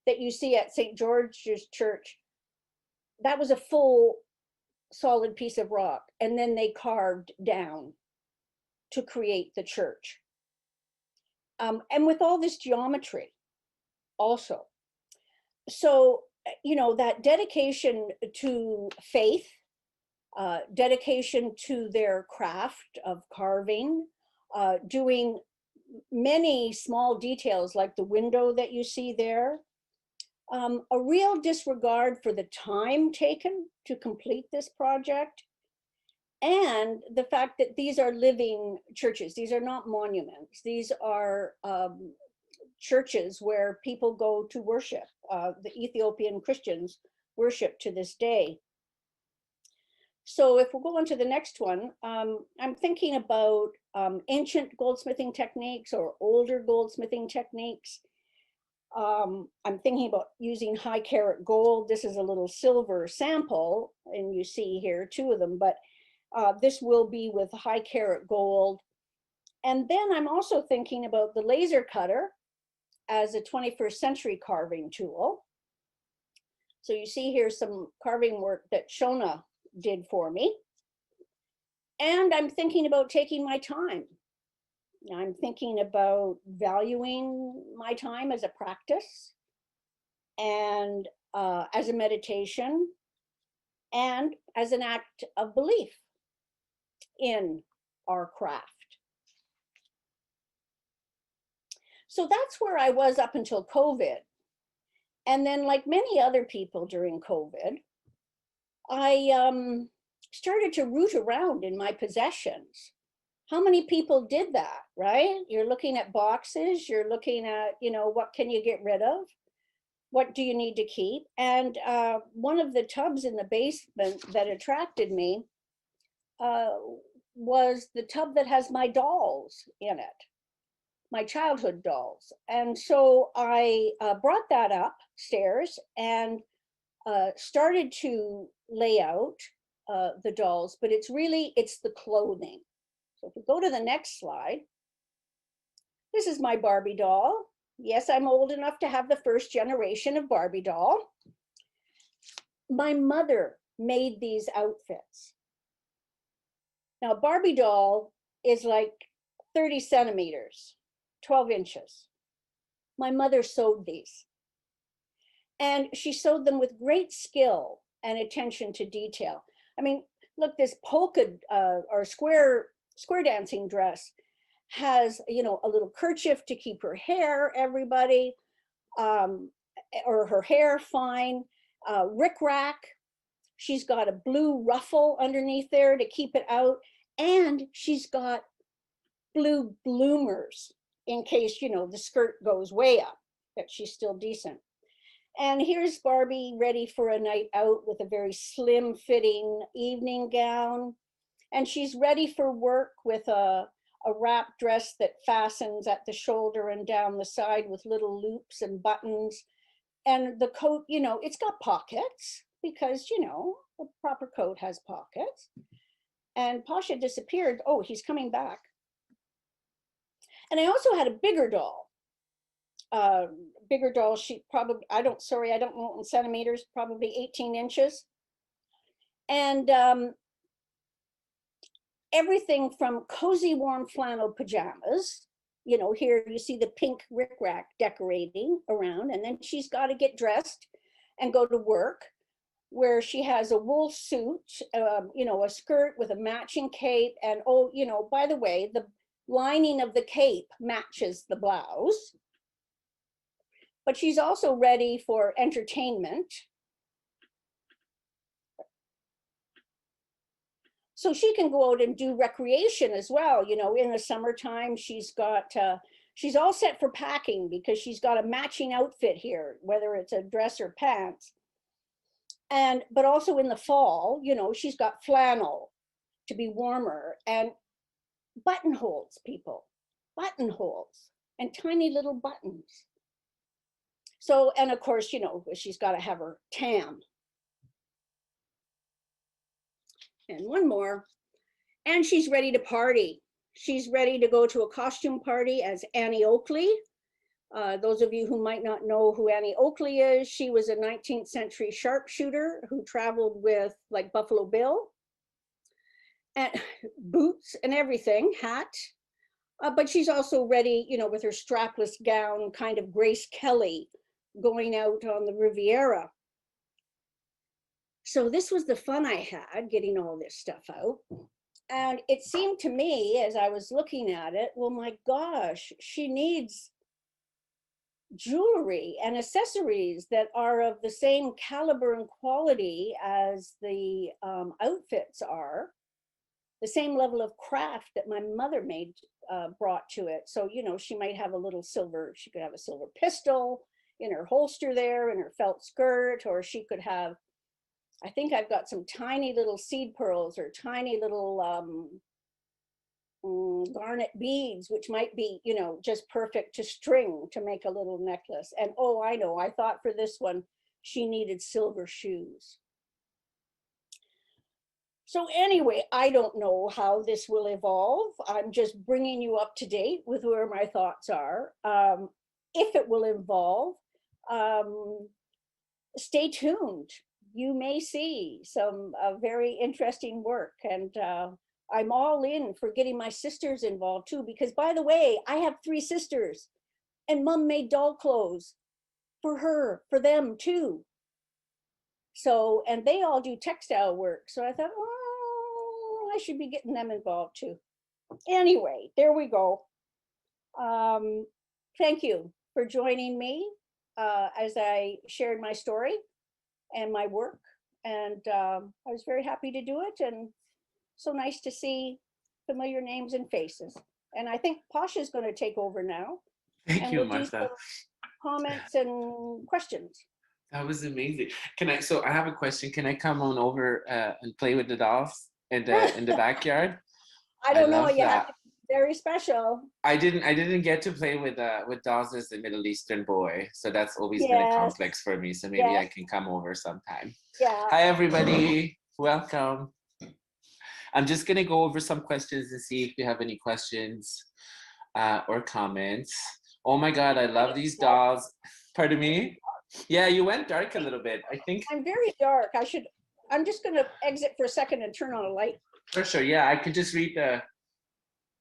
that you see at St. George's Church, that was a full solid piece of rock, and then they carved down to create the church. And with all this geometry also. So, that dedication to faith, dedication to their craft of carving, doing many small details like the window that you see there. A real disregard for the time taken to complete this project, and the fact that these are living churches. These are not monuments. These are churches where people go to worship. The Ethiopian Christians worship to this day. So if we'll go on to the next one, I'm thinking about ancient goldsmithing techniques or older goldsmithing techniques. I'm thinking about using high carat gold. This is a little silver sample, and you see here 2 of them, but this will be with high carat gold. And then I'm also thinking about the laser cutter as a 21st century carving tool. So you see here some carving work that Shona did for me. And I'm thinking about taking my time. I'm thinking about valuing my time as a practice and as a meditation and as an act of belief in our craft. So that's where I was up until COVID. And then, like many other people during COVID, I started to root around in my possessions. How many people did that, right? You're looking at boxes, you're looking at, what can you get rid of? What do you need to keep? And one of the tubs in the basement that attracted me was the tub that has my dolls in it, my childhood dolls. And so I brought that upstairs and started to lay out the dolls, but it's the clothing. So if we go to the next slide, this is my Barbie doll. Yes, I'm old enough to have the first generation of Barbie doll. My mother made these outfits. Now, Barbie doll is like 30 centimeters, 12 inches. My mother sewed these. And she sewed them with great skill and attention to detail. I mean, look, this polka or square dancing dress has, a little kerchief to keep her hair, everybody, or her hair fine, rickrack. She's got a blue ruffle underneath there to keep it out. And she's got blue bloomers in case, the skirt goes way up, that she's still decent. And here's Barbie ready for a night out with a very slim fitting evening gown. And she's ready for work with a wrap dress that fastens at the shoulder and down the side with little loops and buttons. And the coat, it's got pockets because, a proper coat has pockets. And Pasha disappeared. Oh, he's coming back. And I also had a bigger doll. She probably, I don't know in centimeters, probably 18 inches. And everything from cozy warm flannel pajamas, here you see the pink rickrack decorating around, and then she's got to get dressed and go to work, where she has a wool suit, a skirt with a matching cape. And by the way, the lining of the cape matches the blouse. But she's also ready for entertainment. So she can go out and do recreation as well. In the summertime, she's all set for packing because she's got a matching outfit here, whether it's a dress or pants. But also in the fall, she's got flannel to be warmer, and buttonholes, people, buttonholes, and tiny little buttons. So, and of course, she's got to have her tam. And one more, and she's ready to party. She's ready to go to a costume party as Annie Oakley. Those of you who might not know who Annie Oakley is, she was a 19th century sharpshooter who traveled with like Buffalo Bill, and boots and everything, hat. But she's also ready, with her strapless gown, kind of Grace Kelly, going out on the Riviera. So this was the fun I had getting all this stuff out. And it seemed to me, as I was looking at it, well, my gosh, she needs jewelry and accessories that are of the same caliber and quality as the outfits are, the same level of craft that my mother made brought to it. So, you know, she might have a little silver, she could have a silver pistol in her holster there, in her felt skirt, or she could have, I think I've got some tiny little seed pearls or tiny little garnet beads, which might be, you know, just perfect to string to make a little necklace. And oh, I know, I thought for this one, she needed silver shoes. So anyway, I don't know how this will evolve. I'm just bringing you up to date with where my thoughts are. If it will evolve, stay tuned. You may see some very interesting work, and I'm all in for getting my sisters involved too, because by the way, I have 3 sisters and mom made doll clothes for them too. So, and they all do textile work. So I thought, oh, I should be getting them involved too. Anyway, there we go. Thank you for joining me as I shared my story and my work. And I was very happy to do it. And so nice to see familiar names and faces. And I think Pasha's going to take over now. Thank you, Martha. Comments and questions. That was amazing. So I have a question. Can I come on over and play with the dolls in the backyard? I don't know yet. Very special. I didn't get to play with dolls as a Middle Eastern boy, so that's always been a complex for me. So maybe I can come over sometime. Yeah. Hi everybody, welcome. I'm just gonna go over some questions and see if you have any questions or comments. Oh my God, I love these dolls. Pardon me? Yeah, you went dark a little bit. I think I'm very dark. I'm just gonna exit for a second and turn on a light. For sure, yeah, I could just read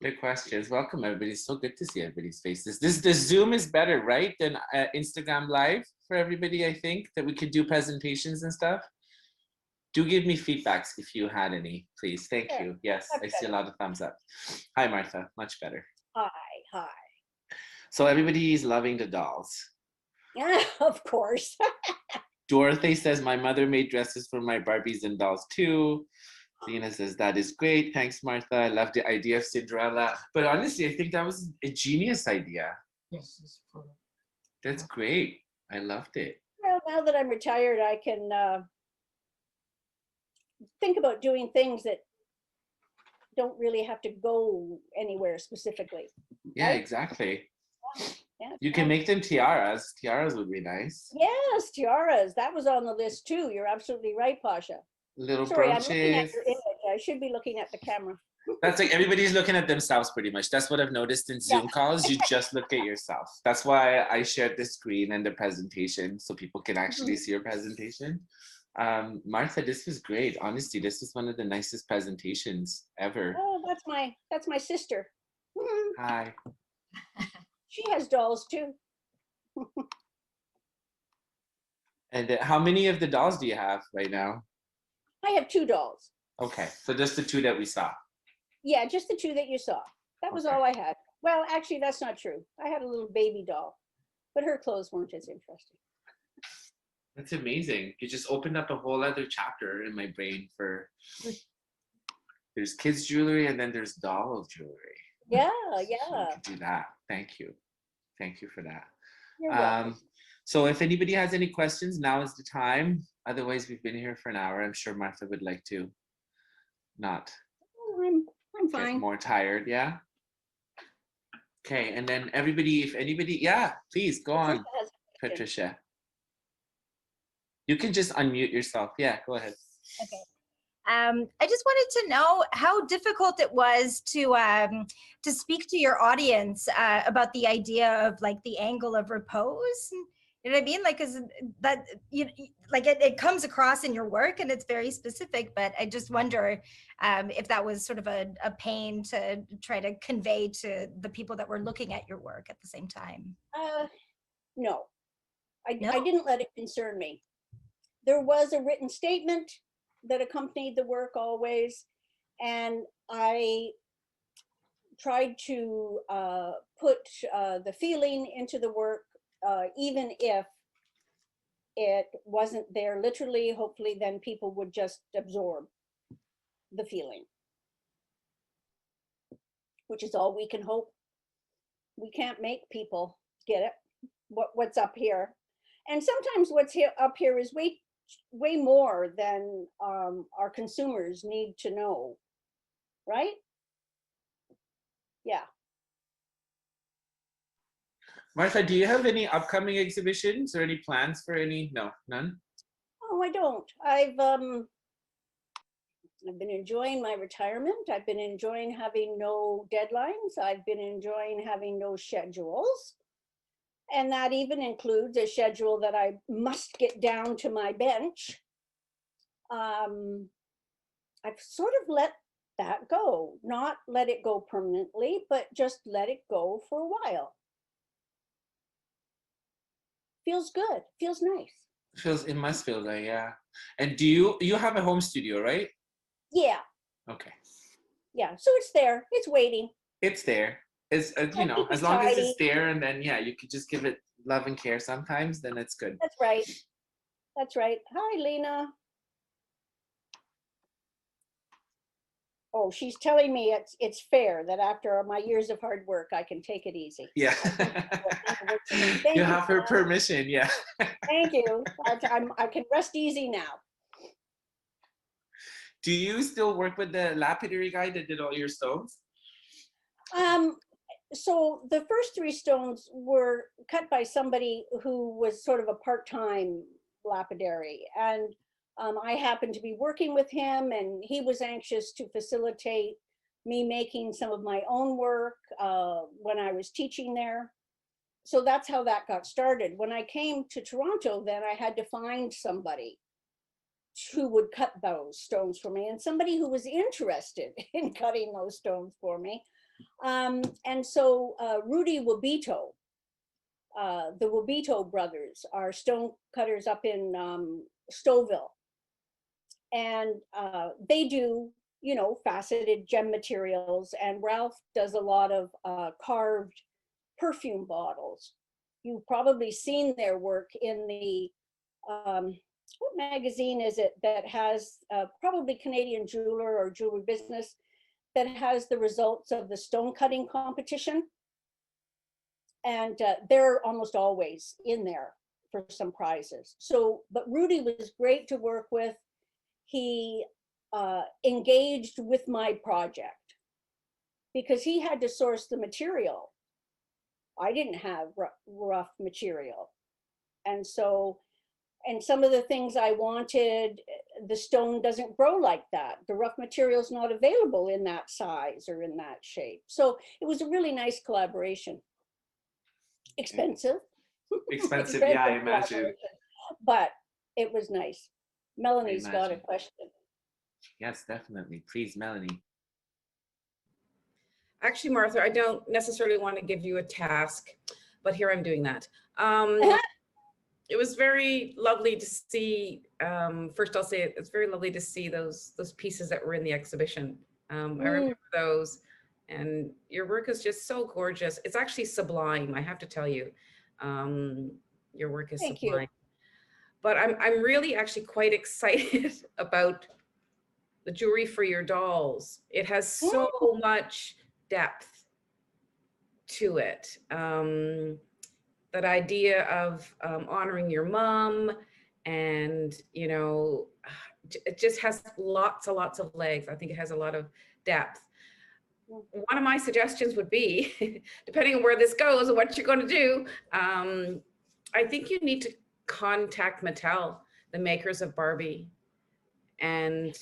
the questions. Welcome everybody. It's so good to see everybody's faces. The Zoom is better, right, than Instagram Live for everybody. I think that we could do presentations and stuff. Do give me feedbacks if you had any, please. Thank you. Yes, I see a lot of thumbs up. Hi, Martha. Much better. Hi. So everybody is loving the dolls. Yeah, of course. Dorothy says, my mother made dresses for my Barbies and dolls too. Lena says, that is great. Thanks, Martha. I love the idea of Cinderella. But honestly, I think that was a genius idea. Yes. That's great. I loved it. Well, now that I'm retired, I can think about doing things that don't really have to go anywhere specifically. Yeah, right? Exactly. Yeah, you can make them tiaras. Tiaras would be nice. Yes, tiaras. That was on the list too. You're absolutely right, Pasha. Little Sorry, brooches. I'm looking at your image. I should be looking at the camera. That's like everybody's looking at themselves pretty much. That's what I've noticed in Zoom calls. You just look at yourself. That's why I shared the screen and the presentation so people can actually see your presentation. Martha, this was great. Honestly, this was one of the nicest presentations ever. Oh, that's my sister. Hi. She has dolls too. And how many of the dolls do you have right now? I have 2 dolls. Okay, so just the 2 that we saw. Yeah, just the 2 that you saw. That was all I had. Well, actually, that's not true. I had a little baby doll, but her clothes weren't as interesting. That's amazing. You just opened up a whole other chapter in my brain for, there's kids jewelry and then there's doll jewelry. Yeah. So we could do that. Thank you. Thank you for that. You're welcome. So if anybody has any questions, now is the time. Otherwise, we've been here for an hour. I'm sure Martha would like to not I'm fine. Get more tired, yeah? Okay, and then everybody, if anybody, yeah, please go on, Patricia. You can just unmute yourself. Yeah, go ahead. Okay. I just wanted to know how difficult it was to speak to your audience about the idea of like the angle of repose. You know what I mean? Like, is that like it comes across in your work and it's very specific, but I just wonder if that was sort of a pain to try to convey to the people that were looking at your work at the same time. No, No? I didn't let it concern me. There was a written statement that accompanied the work always, And I tried to put the feeling into the work, even if it wasn't there literally. Hopefully then people would just absorb the feeling, which is all we can hope. We can't make people get it, what's up here. And sometimes what's up here is way more than our consumers need to know, right? Yeah. Martha, do you have any upcoming exhibitions or any plans for any? No, none? Oh, I don't. I've been enjoying my retirement. I've been enjoying having no deadlines. I've been enjoying having no schedules. And that even includes a schedule that I must get down to my bench. I've sort of let that go, not let it go permanently, but just let it go for a while. Feels good, feels nice. It must feel like, yeah. And do you have a home studio, right? Yeah. Okay. Yeah, so it's there, it's waiting. It's there. It's, you know, as long as it's there, and then, yeah, you could just give it love and care sometimes, then it's good. That's right. That's right. Hi, Lena. Oh, she's telling me it's fair that after my years of hard work, I can take it easy. Yeah. You have her permission, yeah. Thank you. I can rest easy now. Do you still work with the lapidary guy that did all your stones? So the first 3 stones were cut by somebody who was sort of a part-time lapidary, and I happened to be working with him, and he was anxious to facilitate me making some of my own work when I was teaching there. So that's how that got started. When I came to Toronto, then I had to find somebody who would cut those stones for me, and somebody who was interested in cutting those stones for me. And so Rudy Wabito, the Wabito brothers are stone cutters up in Stouffville. And they do, you know, faceted gem materials, and Ralph does a lot of carved perfume bottles. You've probably seen their work in the, what magazine is it that has probably Canadian Jeweler or Jewelry Business, that has the results of the stone cutting competition. And they're almost always in there for some prizes. So, but Rudy was great to work with. He engaged with my project because he had to source the material. I didn't have rough material. And so, and some of the things I wanted, the stone doesn't grow like that. The rough material is not available in that size or in that shape. So it was a really nice collaboration. Expensive. Expensive, yeah, I imagine. But it was nice. Melanie's got a question. Yes, definitely. Please, Melanie. Actually, Martha, I don't necessarily want to give you a task, but here I'm doing that. It was very lovely to see. First, I'll say it's very lovely to see those pieces that were in the exhibition. I remember those, and your work is just so gorgeous. It's actually sublime, I have to tell you. Your work is Thank sublime. you. But I'm really actually quite excited about the jewelry for your dolls. It has so much depth to it. That idea of honoring your mom, and you know, it just has lots of legs. I think it has a lot of depth. One of my suggestions would be, depending on where this goes and what you're going to do, I think you need to contact Mattel, the makers of Barbie, and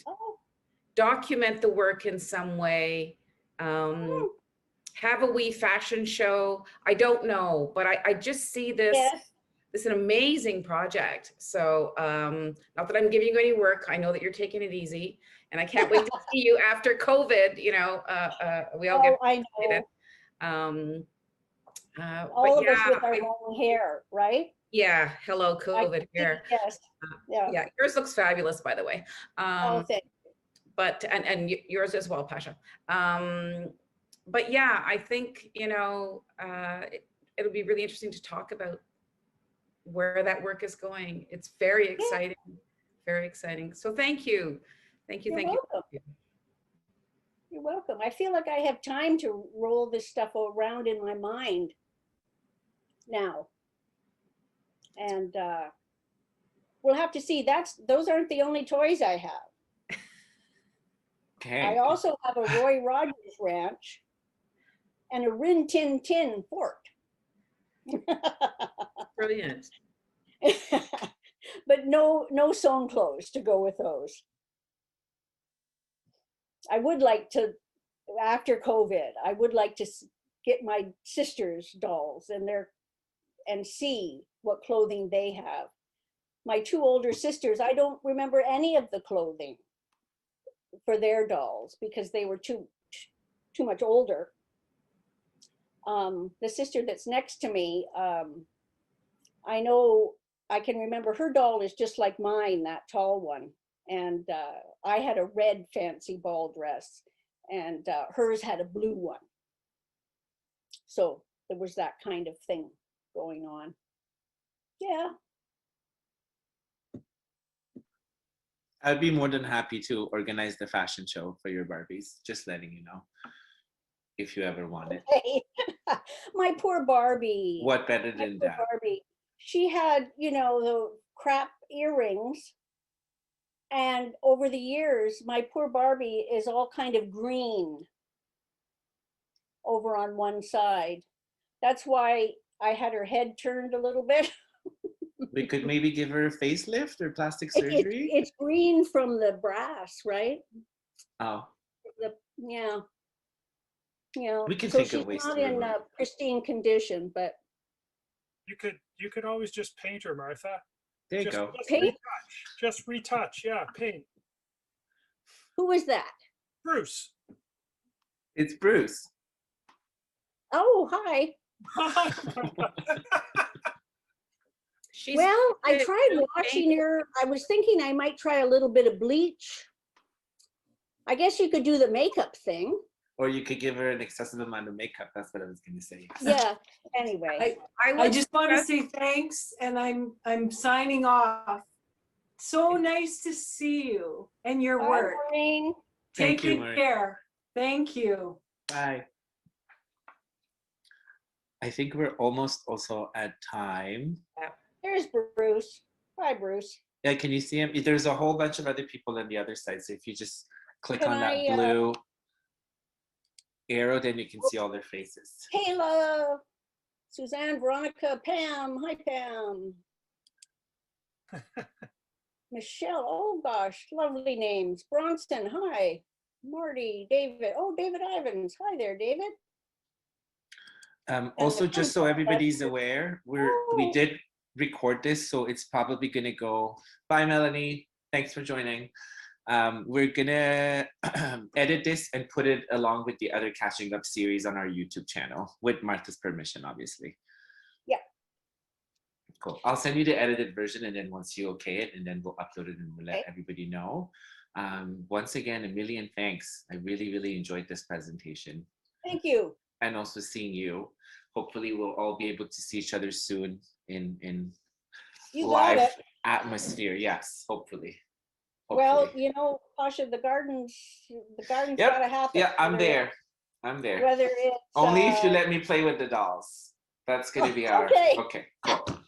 document the work in some way. Have a wee fashion show. I don't know, but I just see this, this is an amazing project. So not that I'm giving you any work. I know that you're taking it easy, and I can't wait to see you after COVID. You know, we all get excited. All of us with our long hair, right? Yeah, hello COVID hair. Yes. Yeah, yours looks fabulous, by the way. Oh, thank you. But, and yours as well, Pasha. But yeah, I think, you know, it'll be really interesting to talk about where that work is going. It's very exciting, very exciting. So thank you. Thank you, You're thank welcome. you. You're welcome. I feel like I have time to roll this stuff around in my mind now. And we'll have to see. Those aren't the only toys I have. Okay. I also have a Roy Rogers ranch and a Rin Tin Tin fort. Brilliant. But no sewn clothes to go with those. I would like to, after COVID, I would like to get my sister's dolls and see what clothing they have. My two older sisters, I don't remember any of the clothing for their dolls because they were too much older. The sister that's next to me, I know I can remember her doll is just like mine, that tall one. And I had a red fancy ball dress and hers had a blue one. So there was that kind of thing going on. Yeah. I'd be more than happy to organize the fashion show for your Barbies, just letting you know, if you ever want it. Okay. My poor Barbie. What better My than poor that? Barbie. She had, you know, the crap earrings. And over the years, my poor Barbie is all kind of green over on one side. That's why I had her head turned a little bit. We could maybe give her a facelift or plastic surgery. It's green from the brass, right? Oh, Yeah. You know, we can so think she's of ways not to in remove it. pristine condition, but You could always just paint her, Martha. There you Just, go. just Paint? retouch. Just retouch. Yeah, paint. who is that? Bruce. It's Bruce. Oh, hi. She's Well, I good. tried Good washing paint. her. I was thinking I might try a little bit of bleach. I guess you could do the makeup thing. Or you could give her an excessive amount of makeup. That's what I was going to say. Yeah, anyway. I just want to say thanks, and I'm signing off. So nice to see you and your Bye, work. Maureen. Thank Take you, good Maureen. care. Thank you. Bye. I think we're almost also at time. There's Bruce. Hi, Bruce. Yeah, can you see him? There's a whole bunch of other people on the other side. So if you just click Can on that I, blue arrow, then you can see all their faces. Kayla, Suzanne, Veronica, Pam. Hi, Pam. Michelle. Oh, gosh. Lovely names. Bronson. Hi. Marty. David. Oh, David Ivans. Hi there, David. Also, the just so contact everybody's us. aware, we Oh. did record this, so it's probably gonna go. Bye, Melanie. Thanks for joining. We're gonna edit this and put it along with the other Catching Up series on our YouTube channel, with Martha's permission, obviously. Yeah. Cool. I'll send you the edited version, and then once you okay it, and then we'll upload it and we'll let Okay. everybody know. Once again, a million thanks. I really, really enjoyed this presentation. Thank you. And also seeing you. Hopefully we'll all be able to see each other soon in You got live it. atmosphere. Yes, hopefully. Well, Hopefully. you know, Pasha, the garden's Yep. gotta happen. Yeah, I'm whether- there. I'm there. Whether it's Only if you let me play with the dolls. That's gonna be our Okay. Cool.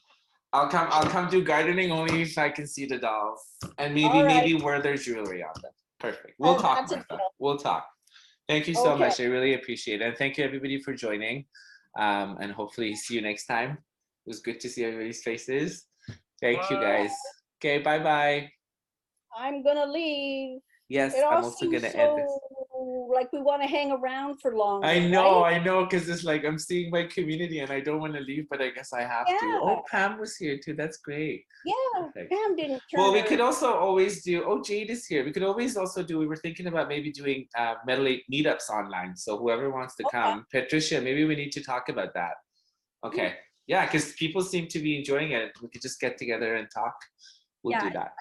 I'll come do gardening only if I can see the dolls. And All right. maybe wear their jewelry on them. Perfect. We'll talk, that's a Martha. deal. We'll talk. Thank you so Okay. much. I really appreciate it. And thank you everybody for joining. And hopefully see you next time. It was good to see everybody's faces. Thank you Bye. guys. Okay, bye-bye. I'm gonna leave. Yes, It I'm all also seems gonna end this. so like we want to hang around for longer. I know, right? because it's like I'm seeing my community and I don't want to leave, but I guess I have to. Yeah. Oh, Pam was here too. That's great. Yeah, Perfect. Pam didn't turn Well, we her- could also always do, oh, Jade is here. We could always also do, we were thinking about maybe doing Metal 8 meetups online. So whoever wants to Okay. come, Patricia, maybe we need to talk about that. Okay. Yeah, because people seem to be enjoying it. We could just get together and talk. We'll do Yeah. that.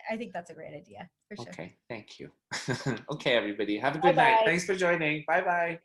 I think that's a great idea for sure. Okay, thank you. Okay, everybody, have a good night. Bye-bye. Thanks for joining. Bye bye.